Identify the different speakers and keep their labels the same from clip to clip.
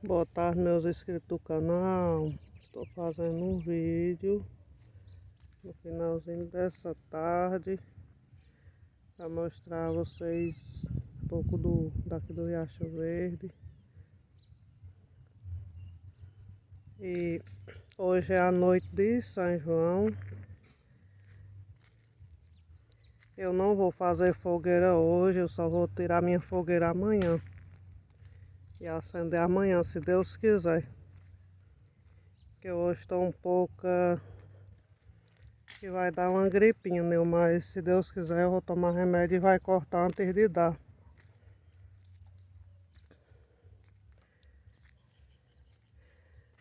Speaker 1: Boa tarde, meus inscritos do canal. Estou fazendo um vídeo no finalzinho dessa tarde para mostrar a vocês um pouco daqui do Riacho Verde. E hoje é a noite de São João. Eu não vou fazer fogueira hoje, eu só vou tirar minha fogueira amanhã e acender amanhã, se Deus quiser. Que eu hoje estou um pouco que vai dar uma gripinha, né? Mas se Deus quiser eu vou tomar remédio e vai cortar antes de dar.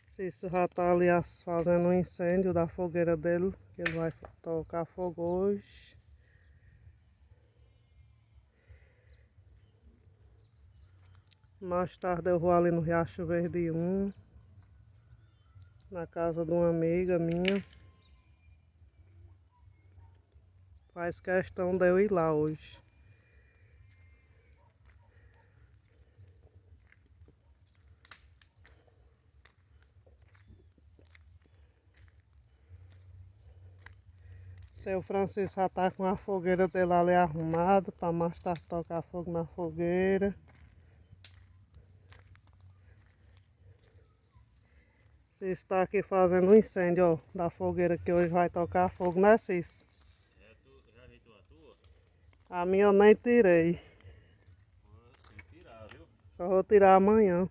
Speaker 1: Cício já tá ali fazendo um incêndio da fogueira dele, que ele vai tocar fogo hoje. Mais tarde eu vou ali no Riacho Verde 1, na casa de uma amiga minha. Faz questão de eu ir lá hoje. Seu Francisco já tá com a fogueira dele ali arrumada para mais tarde tocar fogo na fogueira. Cício está aqui fazendo um incêndio, ó, da fogueira que hoje vai tocar fogo, né, Cício?
Speaker 2: Tu já ajeitou a tua?
Speaker 1: A minha eu nem tirei.
Speaker 2: Tem que tirar, viu?
Speaker 1: Só vou tirar amanhã.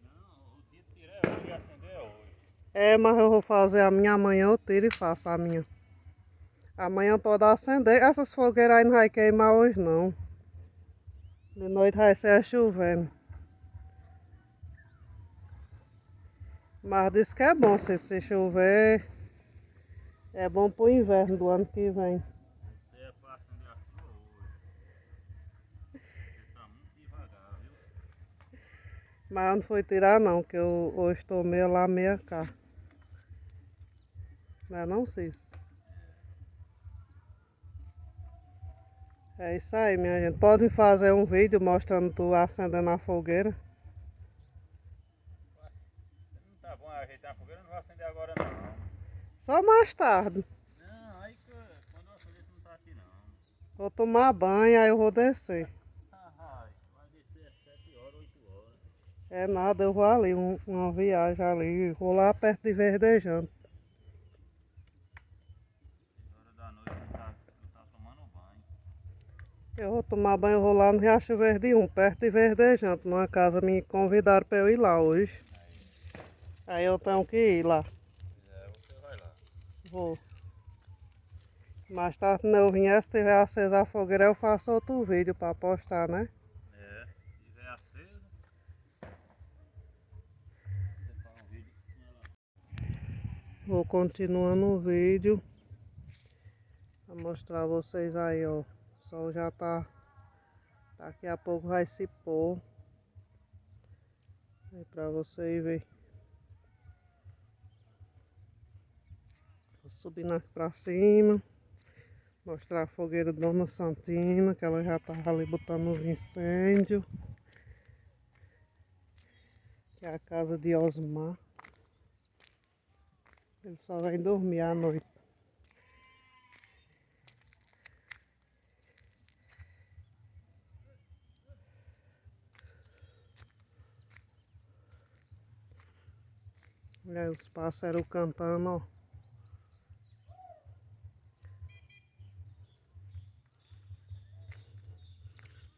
Speaker 2: Não, o dia de tirar é hoje e acender é hoje.
Speaker 1: É, mas eu vou fazer a minha amanhã, eu tiro e faço a minha. Amanhã pode acender. Essas fogueiras aí não vai queimar hoje não. De noite vai ser chovendo. Mas diz que é bom se chover. É bom pro inverno do ano que vem.
Speaker 2: Você é pra acender a sua hoje. Você tá muito devagar, viu?
Speaker 1: Mas eu não fui tirar não, que eu hoje tomei lá meia cá. Não é não, Cício? É isso aí, minha gente. Pode fazer um vídeo mostrando tu acendendo a fogueira.
Speaker 2: Não tá bom ajeitar a fogueira, não vai acender agora não.
Speaker 1: Só mais tarde.
Speaker 2: Não, aí quando eu acender tu não tá aqui não.
Speaker 1: Vou tomar banho, aí eu vou descer.
Speaker 2: Vai descer às 7 horas, 8 horas.
Speaker 1: É nada, eu vou ali, uma viagem ali. Vou lá perto de Verdejante.
Speaker 2: 6 horas da noite eu tá tomando banho.
Speaker 1: Eu vou tomar banho, eu vou lá no Riacho Verde 1, perto de Verdejante, numa casa me convidaram para eu ir lá hoje. Aí eu tenho que ir lá.
Speaker 2: É, você vai lá.
Speaker 1: Vou. Mais tarde quando eu vier, se tiver acesa a fogueira, eu faço outro vídeo para postar, né?
Speaker 2: É, se tiver aceso, você faz um vídeo com ela.
Speaker 1: Vou continuando o vídeo. Para mostrar a vocês aí, ó. O sol já tá... Daqui a pouco vai se pôr. Aí para vocês verem. Tô subindo aqui pra cima. Mostrar a fogueira da Dona Santina, que ela já tava ali botando os incêndios. Que é a casa de Osmar. Ele só vem dormir à noite. Olha aí os pássaros cantando, ó.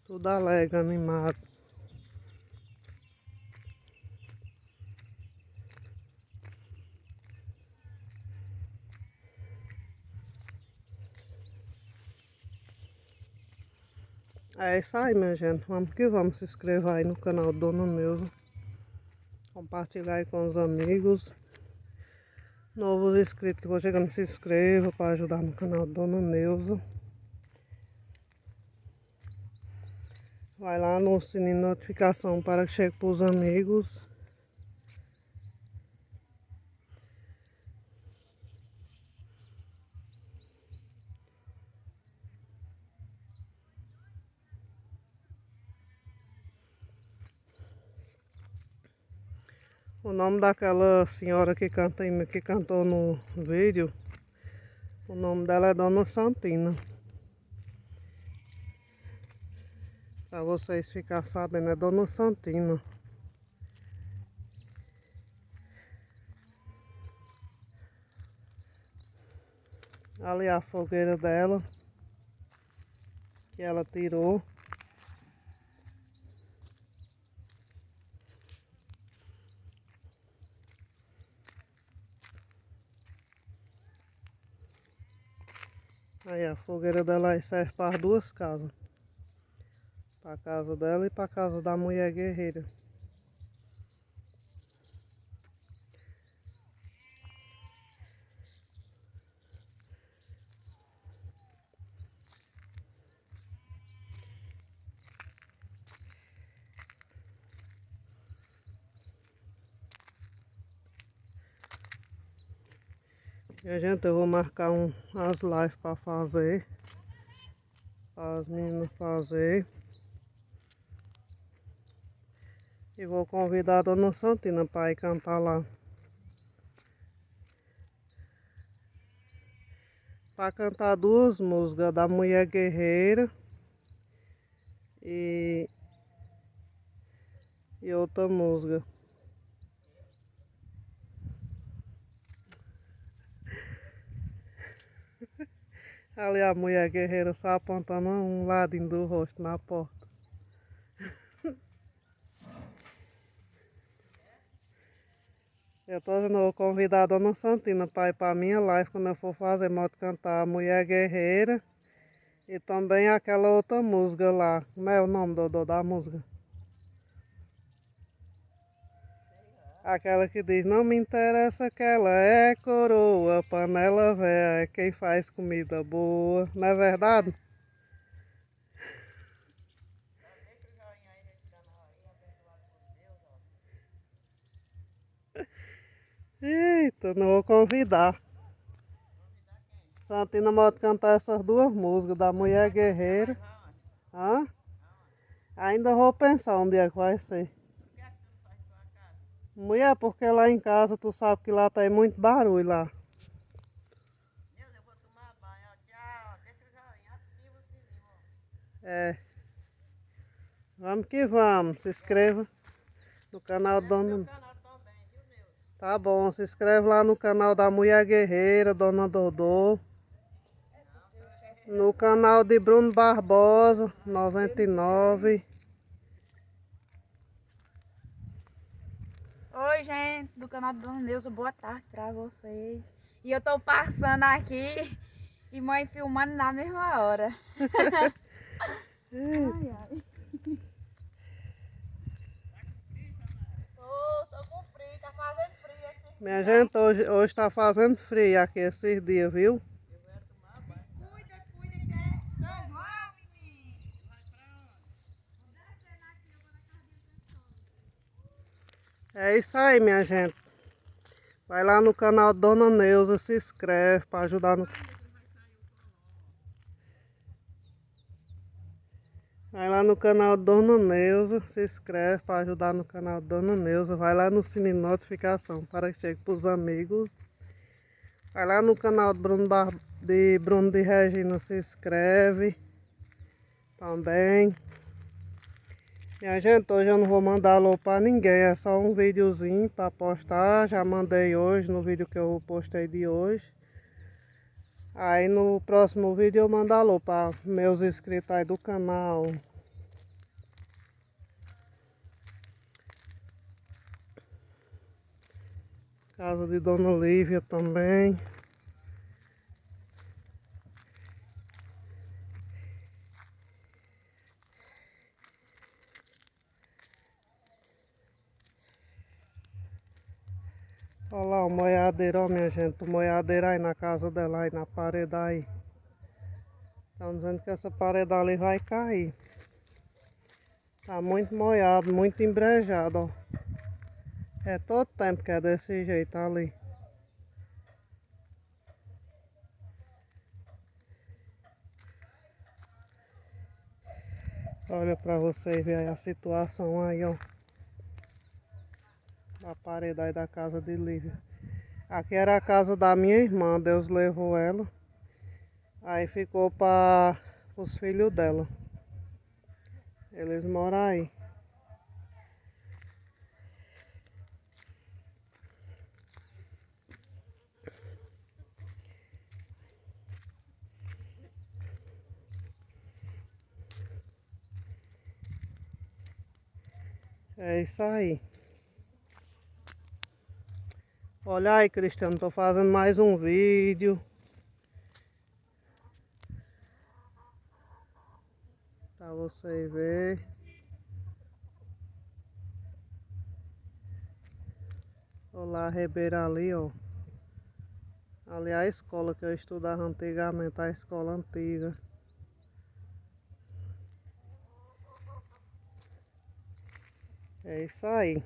Speaker 1: Tudo alegre, animado. É isso aí, minha gente. Vamos que vamos. Se inscrever aí no canal Dona Neuza. Compartilhar aí com os amigos. Novos inscritos que vão chegando, se inscreva para ajudar no canal Dona Neuza. Vai lá no sininho de notificação para que chegue para os amigos. O nome daquela senhora que canta, que cantou no vídeo, o nome dela é Dona Santina. Pra vocês ficarem sabendo, é Dona Santina. Ali a fogueira dela, que ela tirou. Aí a fogueira dela aí serve para as duas casas. Para a casa dela e para a casa da mulher guerreira. E gente, eu vou marcar as lives para fazer. Para as meninas fazer. E vou convidar a Dona Santina para ir cantar lá. Para cantar duas músicas, da Mulher Guerreira e outra música. Ali a Mulher Guerreira só apontando um ladinho do rosto na porta. Eu tô dizendo, eu vou convidar a Dona Santina para ir para a minha live quando eu for fazer modo cantar a Mulher Guerreira. E também aquela outra música lá. Como é o nome da música? Aquela que diz, não me interessa que ela é coroa, panela véia, é quem faz comida boa. Não é verdade? Eita, não vou convidar. Santina pode cantar essas duas músicas, da Mulher Guerreira. Hã? Ainda vou pensar onde é que vai ser. Mulher, porque lá em casa tu sabe que lá tem muito barulho lá.
Speaker 3: Eu vou tomar banho, tchau. Deixa o joinha, ativa o sininho, ó.
Speaker 1: É. Vamos que vamos. Se inscreva no canal
Speaker 3: No
Speaker 1: Dona.
Speaker 3: meu canal também, viu, meu?
Speaker 1: Tá bom, se inscreve lá no canal da Mulher Guerreira, Dona Dodô. No canal de Bruno Barbosa, 99.
Speaker 4: Oi, gente, do canal do Dona Neuza, boa tarde pra vocês. E eu tô passando aqui e mãe filmando na mesma hora. Ai, ai. Tô com frio, tá fazendo frio aqui.
Speaker 1: Minha gente, hoje tá fazendo frio aqui esses dias, viu?
Speaker 4: Cuida, que é São João, menino.
Speaker 1: É isso aí, minha gente. Vai lá no canal Dona Neuza, se inscreve para ajudar no... Vai lá no canal Dona Neuza, se inscreve para ajudar no canal Dona Neuza. Vai lá no sininho de notificação para que chegue para os amigos. Vai lá no canal de Bruno de Regina, se inscreve também. Minha gente, hoje eu não vou mandar alô para ninguém, é só um videozinho para postar. Já mandei hoje no vídeo que eu postei de hoje. Aí no próximo vídeo eu mando alô para meus inscritos aí do canal. Casa de Dona Olívia também. Olha lá o moiadeiro, ó minha gente, o moiadeiro aí na casa dela, aí na parede aí. Estão dizendo que essa parede ali vai cair. Tá muito molhado, muito embrejado, ó. É todo tempo que é desse jeito ali. Olha pra vocês verem a situação aí, ó. Da parede aí da casa de Lívia. Aqui era a casa da minha irmã, Deus levou ela. Aí ficou para os filhos dela. Eles moram aí. É isso aí. Olha aí, Cristiano, tô fazendo mais um vídeo. Pra vocês verem. Olha lá a ribeira ali, ó. Ali é a escola que eu estudava antigamente, a escola antiga. É isso aí.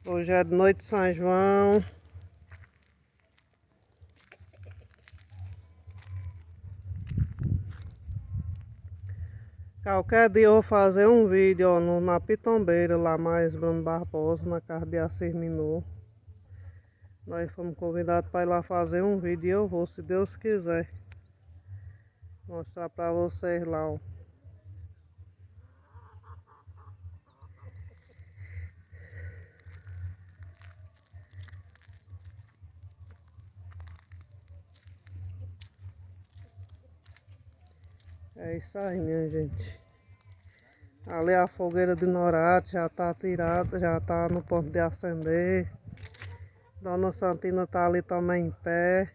Speaker 1: Hoje é de noite de São João. Qualquer dia eu vou fazer um vídeo ó, na Pitombeira, lá mais Bruno Barbosa, na casa de Assis Minor. Nós fomos convidados para ir lá fazer um vídeo e eu vou, se Deus quiser. Mostrar para vocês lá, ó. É isso aí, minha gente. Ali a fogueira de Norate já tá tirada, já tá no ponto de acender. Dona Santina tá ali também em pé.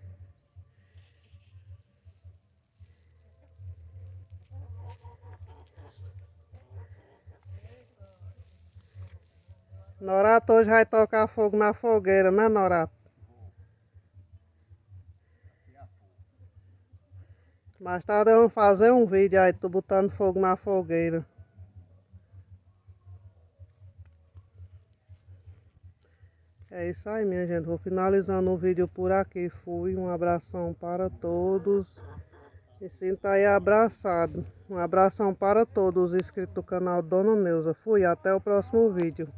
Speaker 1: Norato hoje vai tocar fogo na fogueira, né, Norato? Mais tarde vamos fazer um vídeo aí, tu botando fogo na fogueira. É isso aí, minha gente. Vou finalizando o vídeo por aqui. Fui. Um abração para todos. E sinta aí abraçado. Um abração para todos os inscritos do canal Dona Neuza. Fui. Até o próximo vídeo.